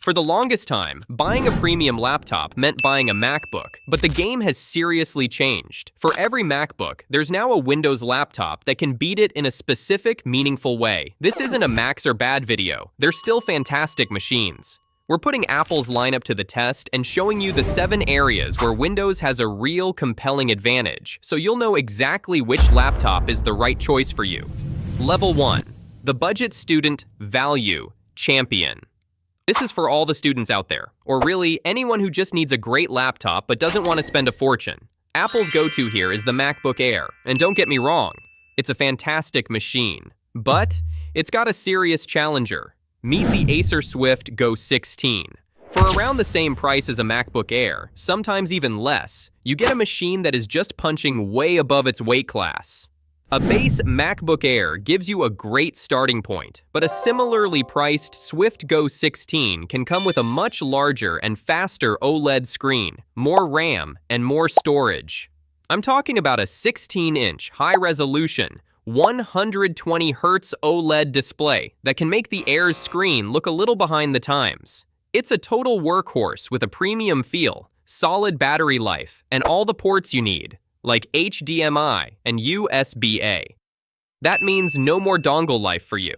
For the longest time, buying a premium laptop meant buying a MacBook, but the game has seriously changed. For every MacBook, there's now a Windows laptop that can beat it in a specific, meaningful way. This isn't a Macs are bad video. They're still fantastic machines. We're putting Apple's lineup to the test and showing you the 7 areas where Windows has a real compelling advantage, so you'll know exactly which laptop is the right choice for you. Level 1. The Budget Student Value Champion. This is for all the students out there, or really anyone who just needs a great laptop but doesn't want to spend a fortune. Apple's go-to here is the MacBook Air, and don't get me wrong, it's a fantastic machine. But it's got a serious challenger. Meet the Acer Swift Go 16. For around the same price as a MacBook Air, sometimes even less, you get a machine that is just punching way above its weight class. A base MacBook Air gives you a great starting point, but a similarly priced Swift Go 16 can come with a much larger and faster OLED screen, more RAM, and more storage. I'm talking about a 16-inch high-resolution, 120Hz OLED display that can make the Air's screen look a little behind the times. It's a total workhorse with a premium feel, solid battery life, and all the ports you need, like HDMI and USB-A. That means no more dongle life for you.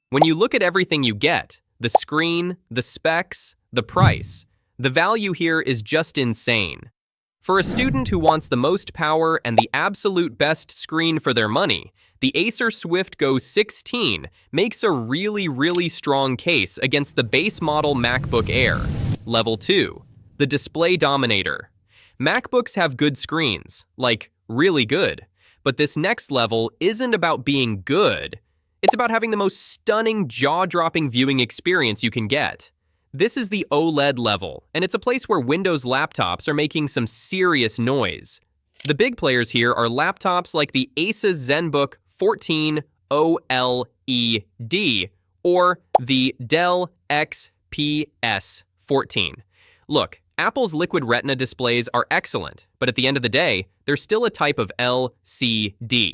When you look at everything you get, the screen, the specs, the price, the value here is just insane. For a student who wants the most power and the absolute best screen for their money, the Acer Swift Go 16 makes a really strong case against the base model MacBook Air. Level 2. The Display Dominator. MacBooks have good screens, like really good, but this next level isn't about being good. It's about having the most stunning, jaw-dropping viewing experience you can get. This is the OLED level, and it's a place where Windows laptops are making some serious noise. The big players here are laptops like the Asus ZenBook 14 OLED or the Dell XPS 14. Look, Apple's Liquid Retina displays are excellent, but at the end of the day, they're still a type of LCD.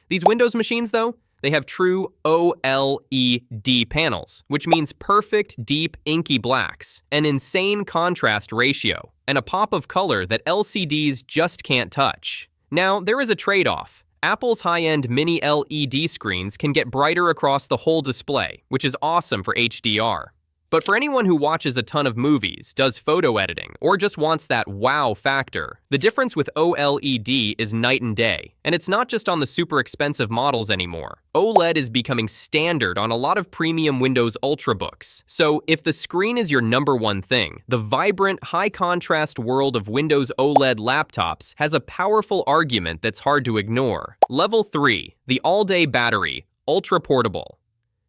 These Windows machines, though, they have true OLED panels, which means perfect, deep, inky blacks, an insane contrast ratio, and a pop of color that LCDs just can't touch. Now, there is a trade-off. Apple's high-end mini LED screens can get brighter across the whole display, which is awesome for HDR. But for anyone who watches a ton of movies, does photo editing, or just wants that wow factor, the difference with OLED is night and day. And it's not just on the super expensive models anymore. OLED is becoming standard on a lot of premium Windows Ultrabooks. So if the screen is your #1 thing, the vibrant, high-contrast world of Windows OLED laptops has a powerful argument that's hard to ignore. Level 3. The All-Day Battery, Ultra Portable.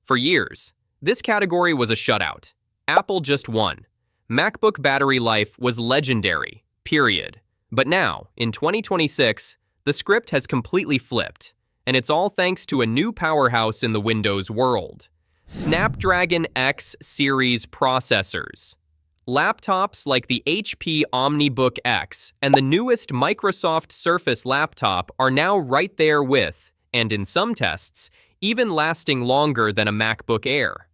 For years, this category was a shutout. Apple just won. MacBook battery life was legendary, period. But now, in 2026, the script has completely flipped, and it's all thanks to a new powerhouse in the Windows world. Snapdragon X series processors. Laptops like the HP OmniBook X and the newest Microsoft Surface laptop are now right there with, and in some tests, even lasting longer than a MacBook Air.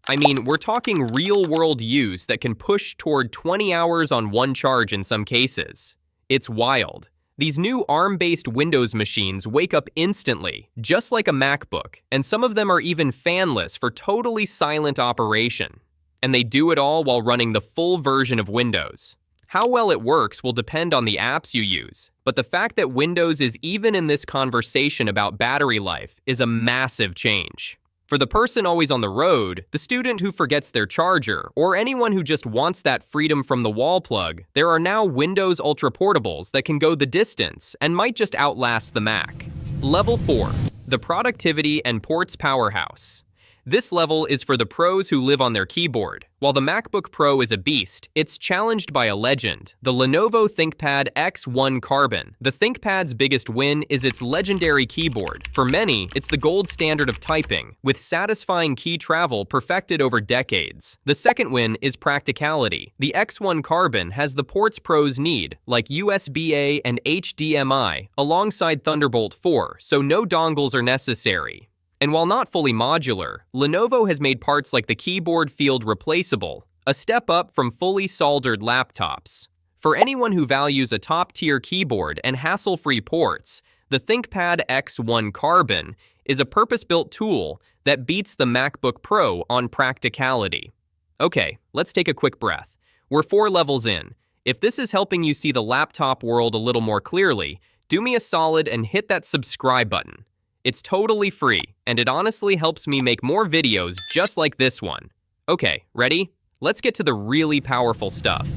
I mean, we're talking real-world use that can push toward 20 hours on one charge in some cases. It's wild. These new ARM-based Windows machines wake up instantly, just like a MacBook, and some of them are even fanless for totally silent operation. And they do it all while running the full version of Windows. How well it works will depend on the apps you use, but the fact that Windows is even in this conversation about battery life is a massive change. For the person always on the road, the student who forgets their charger, or anyone who just wants that freedom from the wall plug, there are now Windows Ultra Portables that can go the distance and might just outlast the Mac. Level 4. The Productivity and Ports Powerhouse. This level is for the pros who live on their keyboard. While the MacBook Pro is a beast, it's challenged by a legend, the Lenovo ThinkPad X1 Carbon. The ThinkPad's biggest win is its legendary keyboard. For many, it's the gold standard of typing, with satisfying key travel perfected over decades. The second win is practicality. The X1 Carbon has the ports pros need, like USB-A and HDMI, alongside Thunderbolt 4, so no dongles are necessary. And while not fully modular, Lenovo has made parts like the keyboard field replaceable, a step up from fully soldered laptops. For anyone who values a top-tier keyboard and hassle-free ports, the ThinkPad X1 Carbon is a purpose-built tool that beats the MacBook Pro on practicality. Okay, let's take a quick breath. We're 4 levels in. If this is helping you see the laptop world a little more clearly, do me a solid and hit that subscribe button. It's totally free, and it honestly helps me make more videos just like this one. Okay, ready? Let's get to the really powerful stuff.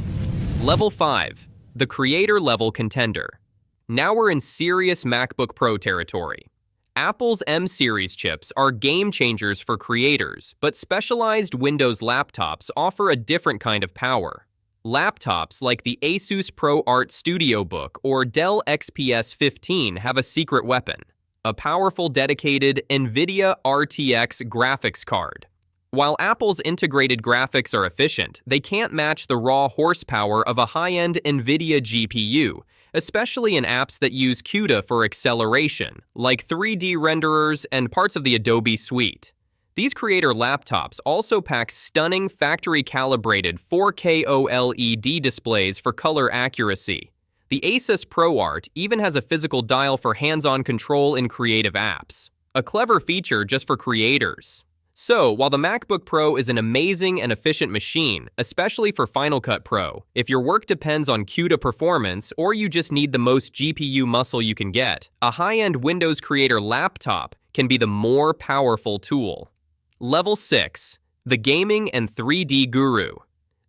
Level 5, the creator level contender. Now we're in serious MacBook Pro territory. Apple's M-series chips are game changers for creators, but specialized Windows laptops offer a different kind of power. Laptops like the Asus ProArt StudioBook or Dell XPS 15 have a secret weapon, a powerful dedicated NVIDIA RTX graphics card. While Apple's integrated graphics are efficient, they can't match the raw horsepower of a high-end NVIDIA GPU, especially in apps that use CUDA for acceleration, like 3D renderers and parts of the Adobe suite. These creator laptops also pack stunning factory-calibrated 4K OLED displays for color accuracy. The Asus ProArt even has a physical dial for hands-on control in creative apps, a clever feature just for creators. So, while the MacBook Pro is an amazing and efficient machine, especially for Final Cut Pro, if your work depends on CUDA performance or you just need the most GPU muscle you can get, a high-end Windows Creator laptop can be the more powerful tool. Level 6, the Gaming and 3D Guru.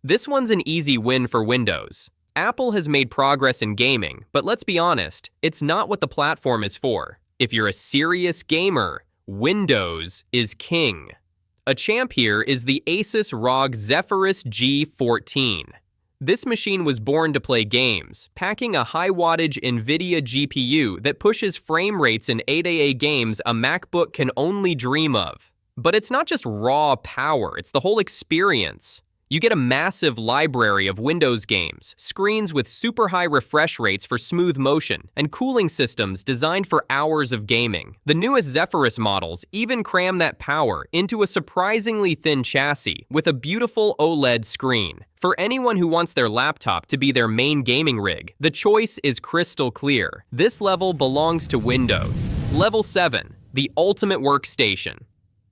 This one's an easy win for Windows. Apple has made progress in gaming, but let's be honest, it's not what the platform is for. If you're a serious gamer, Windows is king. A champ here is the Asus ROG Zephyrus G14. This machine was born to play games, packing a high-wattage NVIDIA GPU that pushes frame rates in 8AA games a MacBook can only dream of. But it's not just raw power, it's the whole experience. You get a massive library of Windows games, screens with super high refresh rates for smooth motion, and cooling systems designed for hours of gaming. The newest Zephyrus models even cram that power into a surprisingly thin chassis with a beautiful OLED screen. For anyone who wants their laptop to be their main gaming rig, the choice is crystal clear. This level belongs to Windows. Level 7, the ultimate workstation.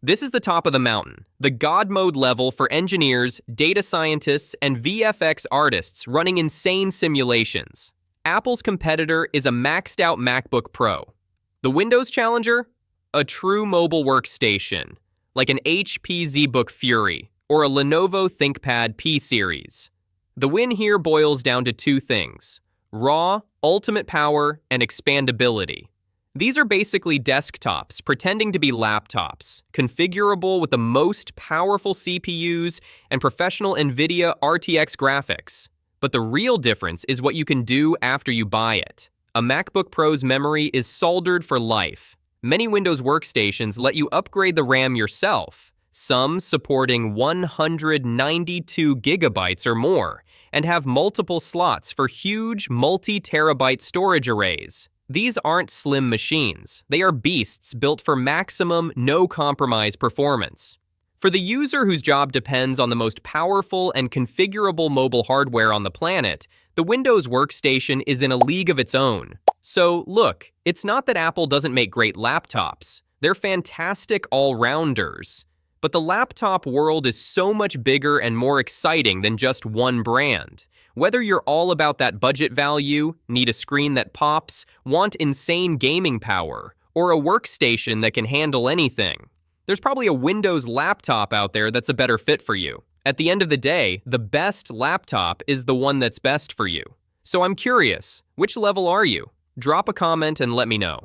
This is the top of the mountain, the God mode level for engineers, data scientists, and VFX artists running insane simulations. Apple's competitor is a maxed out MacBook Pro. The Windows challenger? A true mobile workstation, like an HP ZBook Fury or a Lenovo ThinkPad P series. The win here boils down to 2 things: raw, ultimate power, and expandability. These are basically desktops pretending to be laptops, configurable with the most powerful CPUs and professional NVIDIA RTX graphics. But the real difference is what you can do after you buy it. A MacBook Pro's memory is soldered for life. Many Windows workstations let you upgrade the RAM yourself, some supporting 192 gigabytes or more, and have multiple slots for huge multi-terabyte storage arrays. These aren't slim machines. They are beasts built for maximum, no-compromise performance. For the user whose job depends on the most powerful and configurable mobile hardware on the planet, the Windows workstation is in a league of its own. So, look, it's not that Apple doesn't make great laptops. They're fantastic all-rounders. But the laptop world is so much bigger and more exciting than just one brand. Whether you're all about that budget value, need a screen that pops, want insane gaming power, or a workstation that can handle anything, there's probably a Windows laptop out there that's a better fit for you. At the end of the day, the best laptop is the one that's best for you. So I'm curious, which level are you? Drop a comment and let me know.